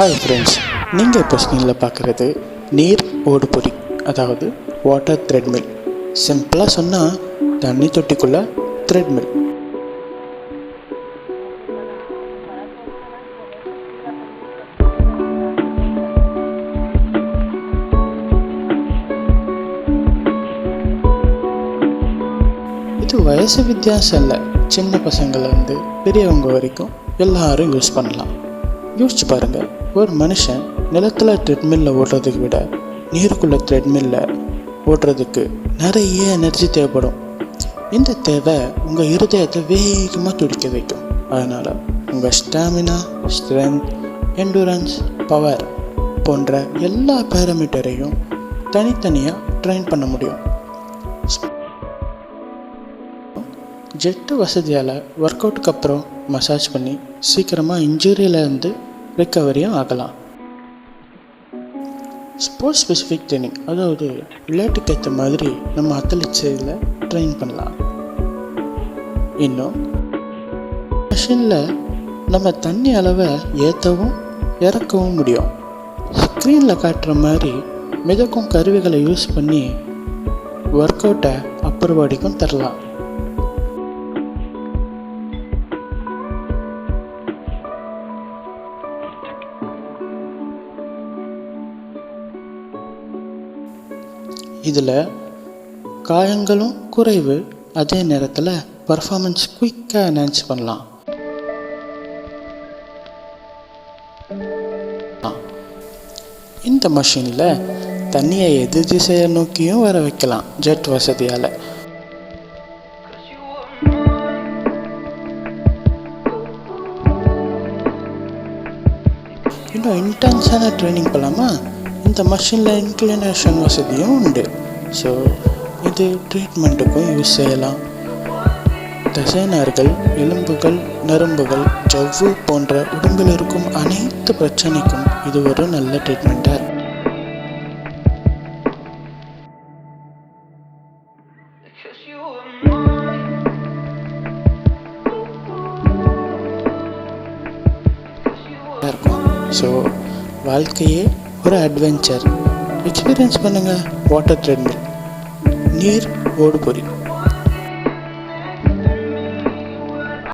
Hi friends, நீங்கள் இப்போ ஸ்க்ரீனில் பார்க்குறது நீர் ஓடுபொறி, அதாவது வாட்டர் த்ரெட்மில். சிம்பிளாக சொன்னால் தண்ணி தொட்டிக்குள்ளே த்ரெட்மில். இது வயசு வித்தியாசம் இல்லை, சின்ன பசங்கள்லேருந்து பெரியவங்க வரைக்கும் எல்லாரும் யூஸ் பண்ணலாம். யோசிச்சு பாருங்கள், ஒரு மனுஷன் நிலத்தில் த்ரெட்மில்லில் ஓடுறதுக்கு விட நீருக்குள்ளே த்ரெட்மில்லில் ஓடுறதுக்கு நிறைய எனர்ஜி தேவைப்படும். இந்த தேவை உங்கள் இருதயத்தை வேகமாக துடிக்க வைக்கும். அதனால் உங்கள் ஸ்டாமினா, ஸ்ட்ரென்த், எண்டூரன்ஸ், பவர் போன்ற எல்லா பேராமீட்டரையும் தனித்தனியாக ட்ரெயின் பண்ண முடியும். ஜெட்டு வசதியால் ஒர்க் அவுட்டுக்கு அப்புறம் மசாஜ் பண்ணி சீக்கிரமாக இன்ஜுரியிலேருந்து ரெக்கவரியும் ஆகலாம். ஸ்போர்ட்ஸ் ஸ்பெசிஃபிக் ட்ரைனிங், அதாவது விளையாட்டுக்கு ஏற்ற மாதிரி நம்ம அத்லெட்ஸில் ட்ரெயின் பண்ணலாம். இன்னும் மிஷினில் நம்ம தண்ணி அளவை ஏற்றவும் இறக்கவும் முடியும். ஸ்க்ரீனில் காட்டுற மாதிரி மிதக்கும் கருவிகளை யூஸ் பண்ணி ஒர்க் அவுட்டை அப்பர் பாடிக்கும் தரலாம். இதில் காயங்களும் குறைவு, அதே நேரத்தில் பர்ஃபார்மன்ஸ் குயிக்காக என்ஹான்ஸ் பண்ணலாம். இந்த மஷினில் தண்ணியை எதிர் திசையை நோக்கியும் வர வைக்கலாம் ஜெட் வசதியால். இன்னும் இன்டென்ஸான ட்ரைனிங் போகலாமா? இந்த மஷினில் இன்க்ளினேஷன் வசதியும் உண்டு. ஸோ இது ட்ரீட்மெண்ட்டுக்கும் யூஸ் செய்யலாம். தசைநார்கள், எலும்புகள், நரம்புகள், ஜவ்வு போன்ற உடம்பில் இருக்கும் அனைத்து பிரச்சனைக்கும் இது ஒரு நல்ல ட்ரீட்மெண்ட்டாக இருக்கும். ஸோ வாழ்க்கையே ஒரு அட்வென்ச்சர். எக்ஸ்பீரியன்ஸ் பண்ணுங்கள் வாட்டர் த்ரெட்மில், நீர் ஓடுபொறி.